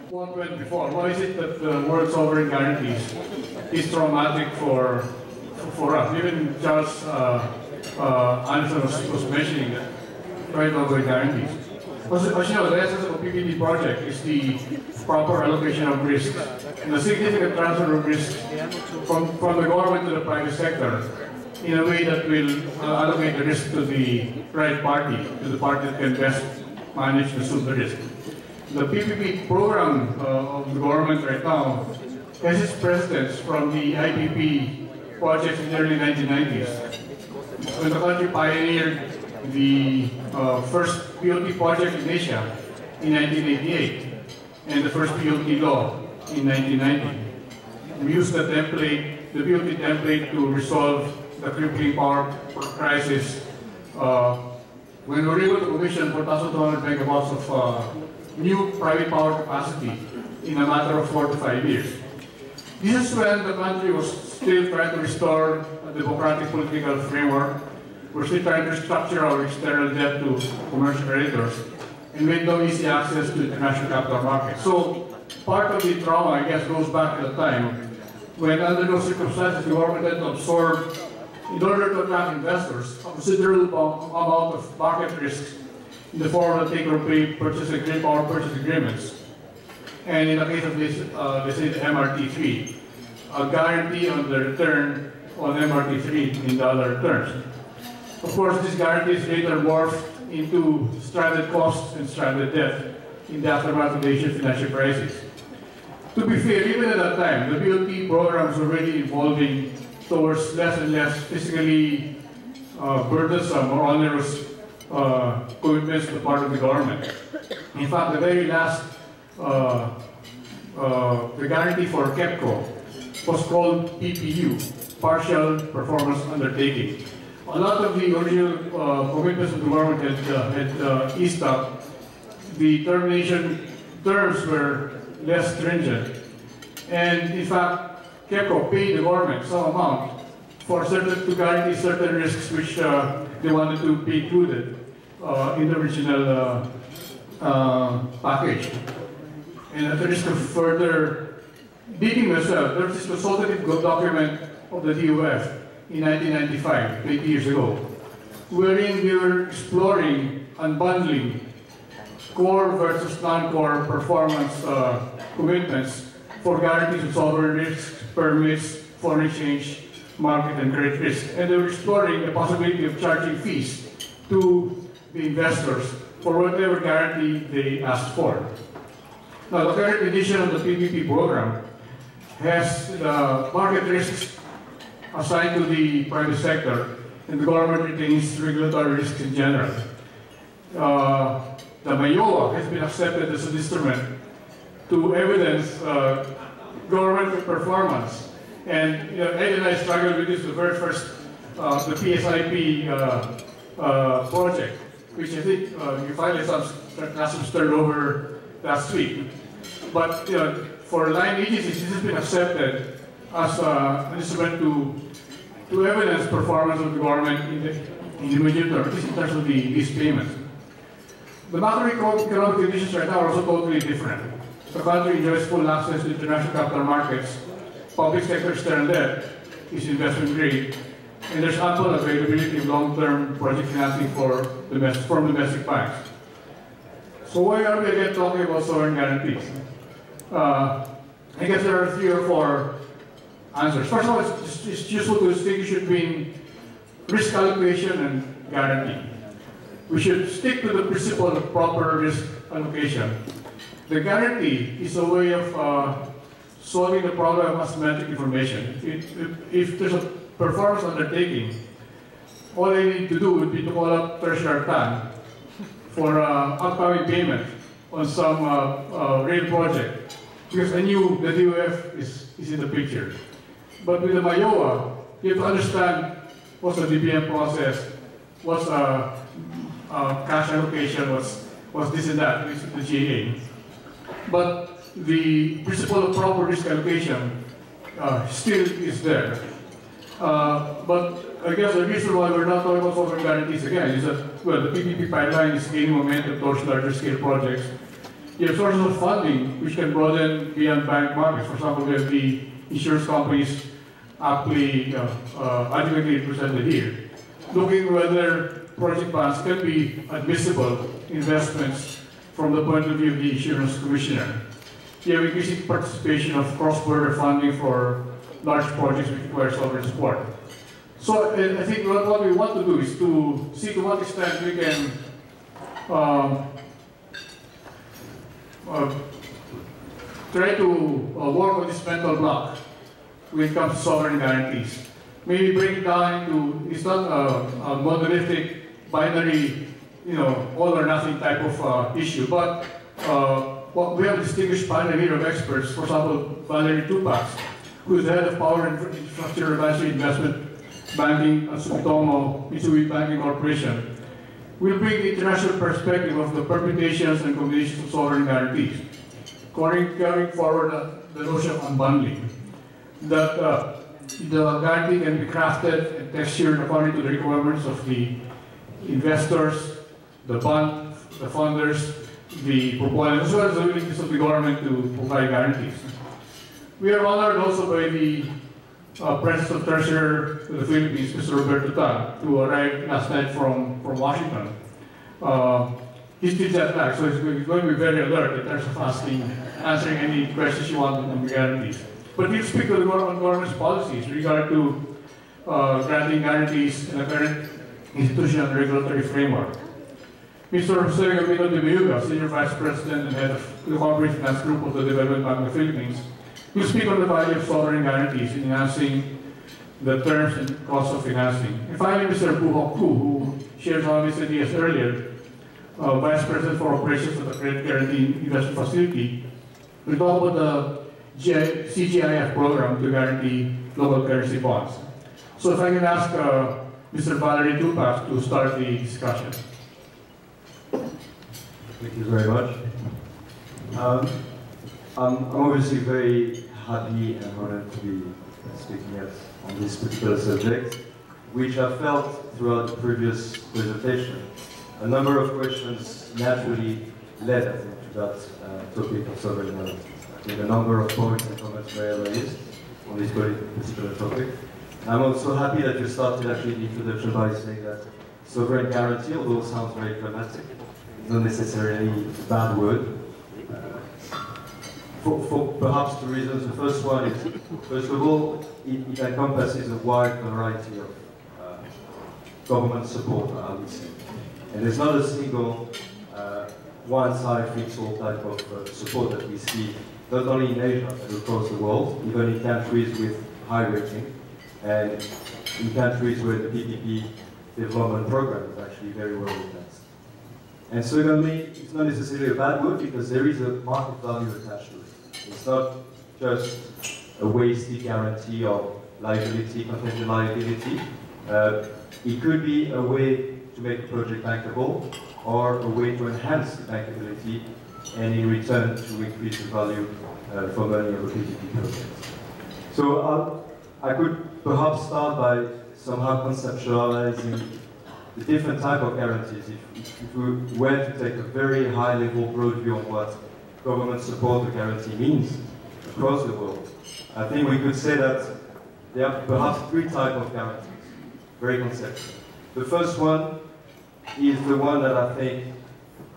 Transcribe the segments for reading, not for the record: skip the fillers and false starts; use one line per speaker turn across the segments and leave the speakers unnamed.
what went before. Why is it that the word sovereign guarantees is traumatic for us? Even Charles Anderson was mentioning that right over guarantees. As you know, the essence of a PPP project is the proper allocation of risk and the significant transfer of risk from the government to the private sector in a way that will allocate the risk to the right party, to the party that can best manage and assume the risk. The PPP program of the government right now has its precedence from the IPP projects in the early 1990s, when the country pioneered the first BOT project in Asia in 1988 and the first BOT law in 1990. We used the template, the BOT template, to resolve the crippling power crisis when we were able to commission 4,200 megawatts of new private power capacity in a matter of 4 to 5 years. This is when the country was still trying to restore a democratic political framework. We're still trying to restructure our external debt to commercial creditors and make no easy access to international capital markets. So part of the trauma, I guess, goes back to the time when, under those circumstances, the government had to absorb, in order to attract investors, a considerable amount of market risks in the form of take-or-pay power purchase agreements. And in the case of this, let's say the MRT3, a guarantee on the return on MRT3 in dollar terms. Of course, these guarantees later morphed into stranded costs and stranded debt in the aftermath of the Asian financial crisis. To be fair, even at that time, the BOT program was already evolving towards less and less fiscally burdensome or onerous commitments on the part of the government. In fact, the very last, the guarantee for KEPCO was called PPU, Partial Performance Undertaking. A lot of the original commitments of the government had eased up. The termination terms were less stringent. And in fact, KEPCO paid the government some amount to guarantee certain risks which they wanted to be included in the original package. And at the risk of further digging myself, there's this consultative document of the DOF in 1995, 20 years ago, wherein we were exploring unbundling core versus non-core performance commitments for guarantees of sovereign risks, permits, foreign exchange, market, and credit risk. And they were exploring the possibility of charging fees to the investors for whatever guarantee they asked for. Now, the current edition of the PPP program has the market risks assigned to the private sector, and the government retains regulatory risks in general. The MAYOA has been accepted as an instrument to evidence government performance. And Ed and I struggled with this the very first, the PSIP project, which I think you finally had some stirred over last week. But for line agencies, this has been accepted as an instrument to evidence performance of the government in the medium term, at least in terms of these payments. The macroeconomic conditions right now are also totally different. The country enjoys full access to international capital markets, public sector external debt is investment grade, and there's ample availability of long-term project financing from domestic banks. So why are we again talking about sovereign guarantees? I guess there are 3 or 4 answers. First of all, it's useful to distinguish between risk allocation and guarantee. We should stick to the principle of proper risk allocation. The guarantee is a way of solving the problem of asymmetric information. If there's a performance undertaking, all I need to do would be to call up Treasury Tan for upcoming payment on some rail project, because I knew the DOF is in the picture. But with the MAYOA, you have to understand what's the DBM process, what's cash allocation, what's this and that, this is the GA. But the principle of proper risk allocation still is there. But I guess the reason why we're not talking about sovereign guarantees again is that, well, the PPP pipeline is gaining momentum towards larger scale projects. you have sources of funding which can broaden beyond bank markets. For example, we have the insurance companies aptly adequately represented here. Looking whether project bonds can be admissible investments from the point of view of the insurance commissioner. You have increasing participation of cross-border funding for large projects which require sovereign support. So I think what we want to do is to see to what extent we can try to work on this mental block when it comes to sovereign guarantees. Maybe break it down into, it's not a monolithic, binary, all or nothing type of issue, but we have a distinguished panel here of experts, for example, Valery Tubbax, who is the head of Power and Infrastructure Advisory Investment Banking at Sumitomo, Mitsui Banking Corporation. We'll bring the international perspective of the permutations and combinations of sovereign guarantees, carrying forward the notion of unbundling, that the guarantee can be crafted and textured according to the requirements of the investors, the funders, the proponents, as well as the willingness of the government to provide guarantees. We are honored also by the President of Treasury of the Philippines, Mr. Roberto Tan, who arrived last night from Washington. He's still jet lagged, so he's going to be very alert in terms of answering any questions you want on the guarantees. But he'll speak to the government's policies with regard to granting guarantees in the current institutional and regulatory framework. Mr. Jose Gabino, Senior Vice President and Head of the Corporate Finance Group of the Development Bank of the Philippines, will speak on the value of sovereign guarantees in enhancing the terms and cost of financing. And finally, Mr. Buhok Ku, who shared some of his ideas earlier, Vice President for Operations of the Credit Guarantee Investment Facility, will talk about the CGIF program to guarantee local currency bonds. So if I can ask Mr. Valery Tubbax to start the discussion.
Thank you very much. I'm obviously very happy and honored to be speaking on this particular subject, which I felt throughout the previous presentation. A number of questions naturally led, I think, to that topic of sovereign guarantees. I think a number of points and comments were raised on this particular topic. I'm also happy that you started actually the introduction by saying that sovereign guarantee, although it sounds very dramatic, is not necessarily a bad word. For perhaps two reasons. The first one is, first of all, it encompasses a wide variety of government support, I would say. And there's not a single one-size-fits-all type of support that we see, not only in Asia, but across the world, even in countries with high rating, and in countries where the PPP development program is actually very well advanced. And secondly, it's not necessarily a bad word because there is a market value attached to it. It's not just a wasted guarantee or liability, contingent liability. It could be a way to make a project bankable or a way to enhance the bankability and in return to increase the value for money of a PPP project. So I could perhaps start by somehow conceptualizing the different type of guarantees. If we were to take a very high-level broad view on what government support or guarantee means across the world, I think we could say that there are perhaps three types of guarantees, very conceptual. The first one is the one that I think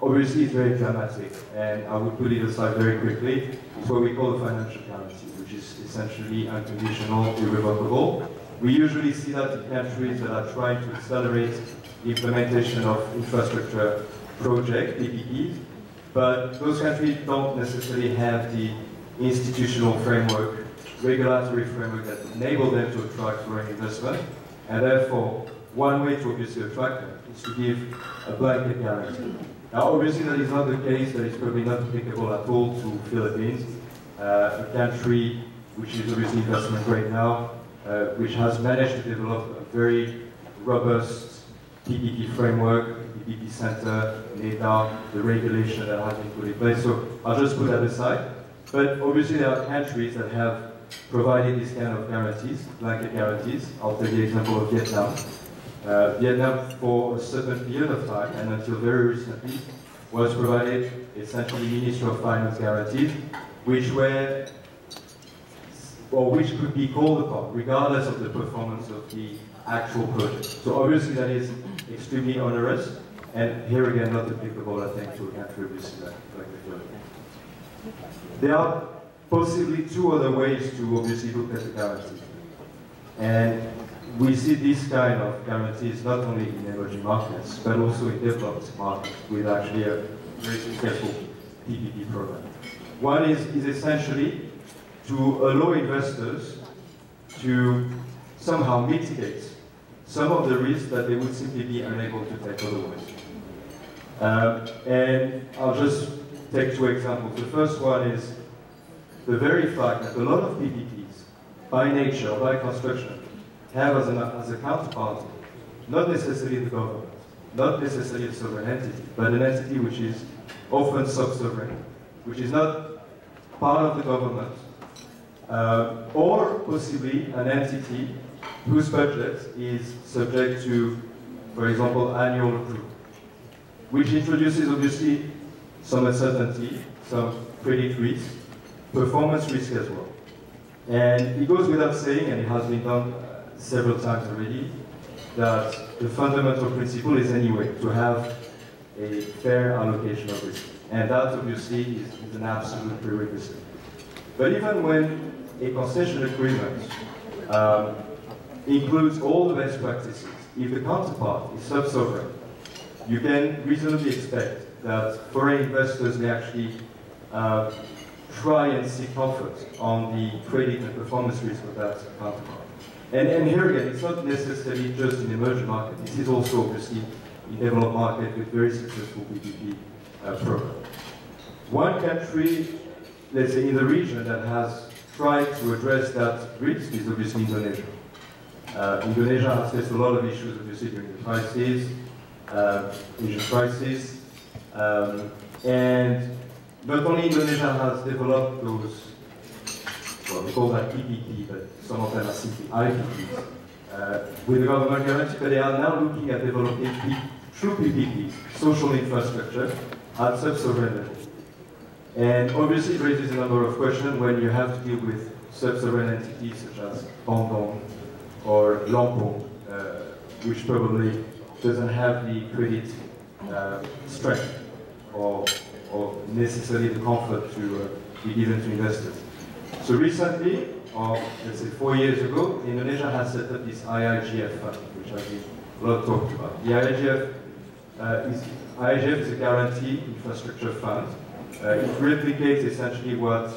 obviously is very dramatic, and I would put it aside very quickly. It's what we call a financial guarantee, which is essentially unconditional, irrevocable. We usually see that in countries that are trying to accelerate the implementation of infrastructure projects, PPPs, but those countries don't necessarily have the institutional framework, regulatory framework that enable them to attract foreign investment, and therefore, one way to obviously attract them is to give a blanket guarantee. Now, obviously, that is not the case. That is probably not applicable at all to Philippines, a country which is obviously investment grade now, which has managed to develop a very robust PPP framework, PPP center, NEDA, the regulation that has been put in place. So I'll just put that aside. But obviously, there are countries that have provided this kind of guarantees, blanket guarantees. I'll take the example of Vietnam. Vietnam, for a certain period of time, and until very recently, was provided essentially Ministry of Finance guarantees, which were, or which could be called upon, regardless of the performance of the actual project. So obviously that is extremely onerous, and here again not applicable, I think, to a country obviously like the Philippines. There are possibly two other ways to obviously look at the guarantee. And we see this kind of guarantees not only in emerging markets, but also in developed markets with actually a very successful PPP program. One is essentially to allow investors to somehow mitigate some of the risks that they would simply be unable to take otherwise. And I'll just take two examples. The first one is the very fact that a lot of PPPs, by nature, by construction, have as a counterparty, not necessarily the government, not necessarily a sovereign entity, but an entity which is often sub-sovereign, which is not part of the government, or possibly an entity whose budget is subject to, for example, annual approval, which introduces obviously some uncertainty, some credit risk, performance risk as well. And it goes without saying, and it has been done several times already, that the fundamental principle is anyway to have a fair allocation of risk. And that obviously is an absolute prerequisite. But even when a concession agreement includes all the best practices, if the counterpart is sub-sovereign, you can reasonably expect that foreign investors may actually try and seek comfort on the credit and performance risk of that counterpart. And here again, it's not necessarily just in emerging markets. This is also obviously in developed markets with very successful PPP program. One country, let's say in the region, that has tried to address that risk is obviously Indonesia. Indonesia has faced a lot of issues obviously during the crisis, Asian crisis, and not only Indonesia has developed those, well, we call that PPP, but some of them are simply IPPs, with the government guarantee, but they are now looking at developing true PPPs, social infrastructure, at sub-sovereign level. And obviously it raises a number of questions when you have to deal with sub-sovereign entities such as Hong Kong or Lampung, which probably doesn't have the credit strength or necessarily the comfort to be given to investors. So recently, or let's say 4 years ago, Indonesia has set up this IIGF fund, which has been a lot talked about. The IIGF is a guarantee infrastructure fund. It replicates essentially what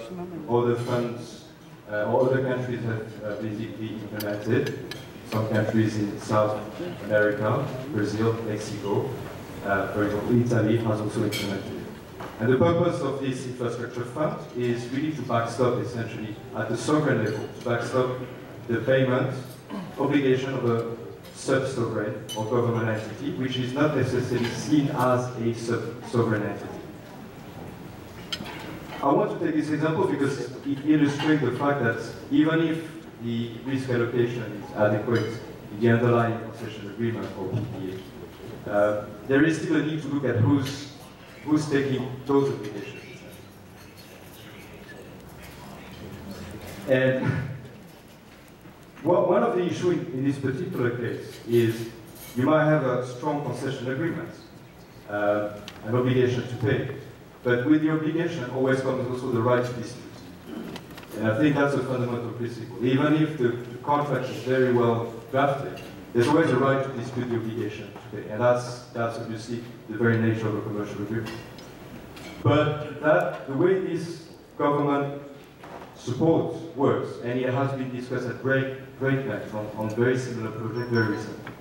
other funds or other countries have basically implemented. Some countries in South America, Brazil, Mexico, for example, Italy has also implemented it. And the purpose of this infrastructure fund is really to backstop essentially at the sovereign level, to backstop the payment obligation of a sub-sovereign or government entity, which is not necessarily seen as a sub-sovereign entity. I want to take this example because it illustrates the fact that even if the risk allocation is adequate in the underlying concession agreement or PPA, there is still a need to look at who's taking those obligations. And one of the issues in this particular case is you might have a strong concession agreement, an obligation to pay, but with the obligation always comes also the right to dispute. And I think that's a fundamental principle. Even if the contract is very well drafted, there's always a right to dispute the obligation to pay. And that's obviously the very nature of a commercial agreement. But the way this government support works, and it has been discussed at great length on very similar projects very recently,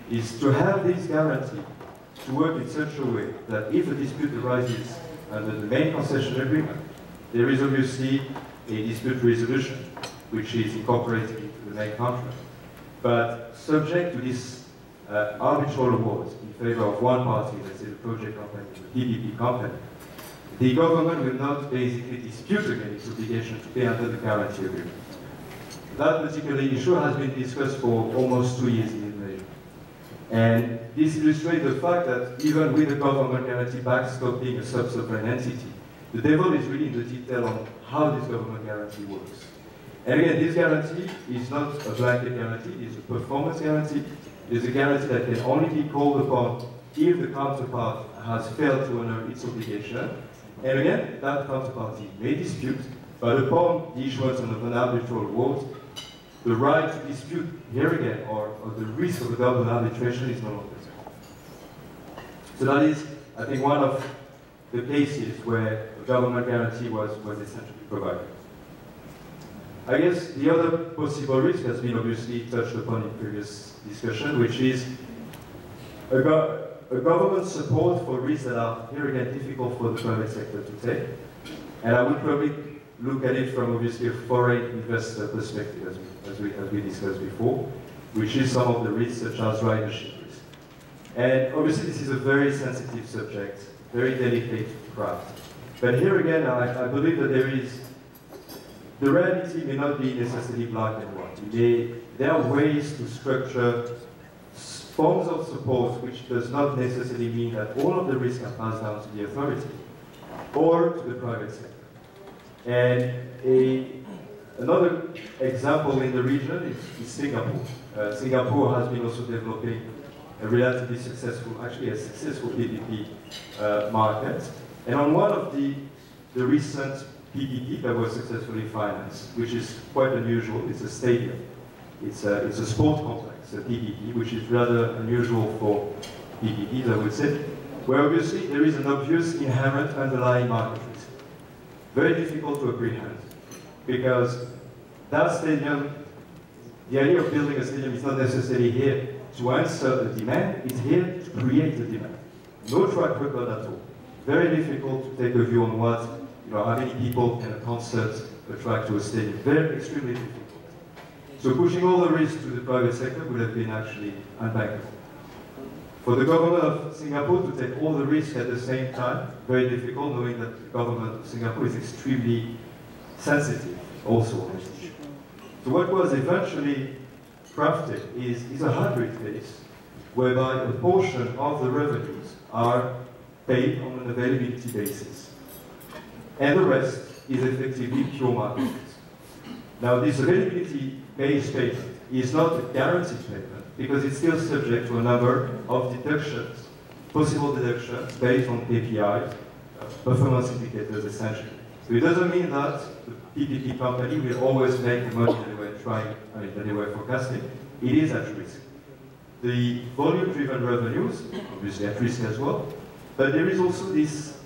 is to have this guarantee to work in such a way that if a dispute arises under the main concession agreement, there is obviously a dispute resolution, which is incorporated into the main contract. But subject to this arbitral award in favor of one party, let's say the project company, the PPP company, the government will not basically dispute again its obligation to pay under the guarantee agreement. That particular issue has been discussed for almost 2 years in Indonesia. And this illustrates the fact that even with the government guarantee backstopping a sub-sovereign entity, the devil is really in the detail on how this government guarantee works. And again, this guarantee is not a blanket guarantee, it's a performance guarantee. It's a guarantee that can only be called upon if the counterpart has failed to honor its obligation. And again, that counterparty may dispute, but upon the issuance of an arbitral award, the right to dispute here again, or the risk of a double arbitration is no longer there. So that is, I think, one of the cases where a government guarantee was essentially provided. I guess the other possible risk has been obviously touched upon in previous discussion, which is a government support for risks that are, here again, difficult for the private sector to take. And I would probably look at it from obviously a foreign investor perspective, as we discussed before, which is some of the risks such as ridership risk. And obviously this is a very sensitive subject, very delicate craft. But here again, I believe that the reality may not be necessarily black and white. There are ways to structure forms of support which does not necessarily mean that all of the risks are passed down to the authority or to the private sector. And another example in the region is Singapore. Singapore has been also developing a relatively successful, actually a successful PPP market. And on one of the recent PPP that was successfully financed, which is quite unusual, it's a stadium. It's a sport complex, a PPP, which is rather unusual for PPPs, I would say, where obviously there is an obvious inherent underlying market risk. Very difficult to apprehend, because that stadium, the idea of building a stadium is not necessarily here to answer a demand, it's here to create a demand. No track record at all. Very difficult to take a view on what, how many people can a concert attract to a stadium. Very, extremely difficult. So pushing all the risk to the private sector would have been actually unbankable. For the government of Singapore to take all the risk at the same time, very difficult, knowing that the government of Singapore is extremely sensitive also on this issue. So what was eventually crafted is a hybrid case, whereby a portion of the revenues are paid on an availability basis, and the rest is effectively pure market risk. Now, this availability-based payment is not a guaranteed payment, because it's still subject to a number of deductions, possible deductions based on KPIs, performance indicators essentially. So it doesn't mean that the PPP company will always make the money that they were forecasting. It is at risk. The volume-driven revenues, obviously at risk as well, but there is also this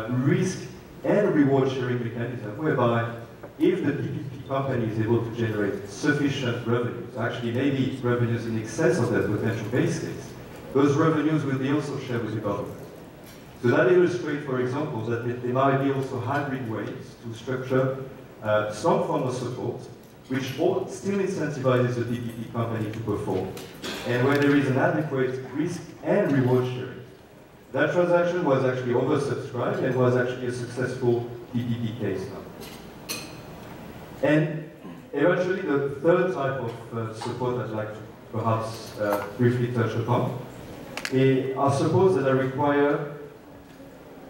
risk and reward sharing mechanism whereby if the PPP company is able to generate sufficient revenues, actually maybe revenues in excess of that potential base case, those revenues will be also shared with the government. So that illustrates, for example, that there might be also hybrid ways to structure some form of support, which still incentivizes the PPP company to perform, and where there is an adequate risk and reward sharing. That transaction was actually oversubscribed and was actually a successful PPP case now. And eventually, the third type of support I'd like to perhaps briefly touch upon are supports that require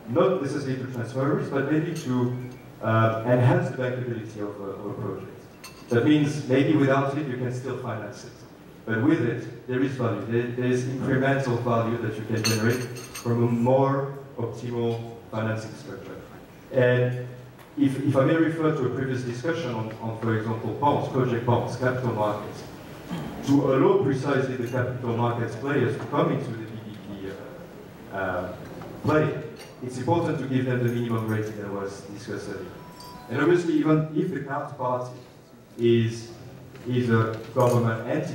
not necessarily to transfer risk, but maybe to enhance the bankability of a project. That means maybe without it, you can still finance it. But with it, there is value. There is incremental value that you can generate from a more optimal financing structure. And if I may refer to a previous discussion on for example, bonds, project bonds, capital markets, to allow precisely the capital markets players to come into the PPP play, it's important to give them the minimum rating that was discussed earlier. And obviously, even if the counterparty is a government entity,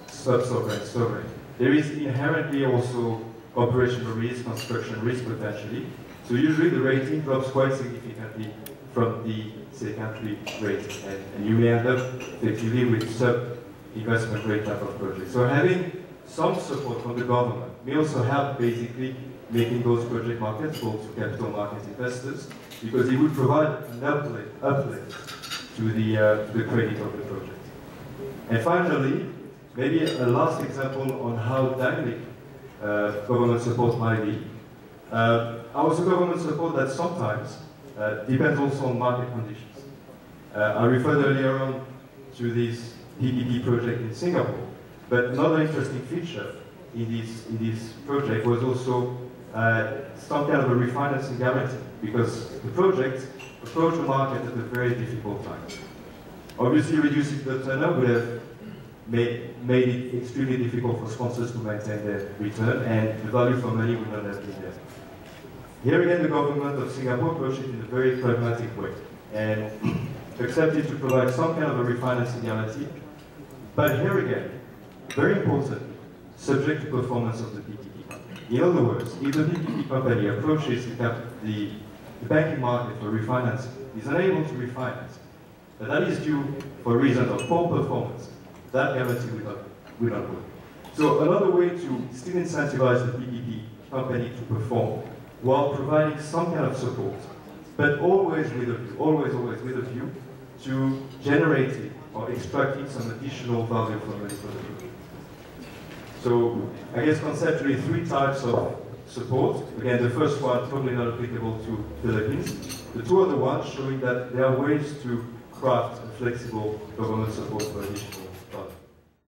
sovereign, there is inherently also operational risk, construction risk potentially. So usually the rating drops quite significantly from the, say, country rating, and you may end up effectively with sub-investment grade type of projects. So having some support from the government may also help basically making those project markets go to capital market investors, because it would provide an uplift to the credit of the project. And finally, Maybe a last example on how dynamic government support might be. Also government support that sometimes depends also on market conditions. I referred earlier on to this PPP project in Singapore, but another interesting feature in this project was also some kind of a refinancing guarantee, because the project approached the market at a very difficult time. Obviously, reducing the tenor would have made it extremely difficult for sponsors to maintain their return, and the value for money would not have been there. Here again, the government of Singapore approached it in a very pragmatic way, and accepted to provide some kind of a refinancing guarantee. But here again, very important, subject to performance of the PPP company. In other words, if the PPP company approaches the banking market for refinancing, is unable to refinance, but that is due for reasons of poor performance, that guarantee will not work. So another way to still incentivize the PPP company to perform while providing some kind of support, but always with a view, always with a view to generating or extracting some additional value from money for the future. So I guess conceptually 3 types of support. Again, the first one probably not applicable to Philippines. The 2 other ones showing that there are ways to craft a flexible government support for additional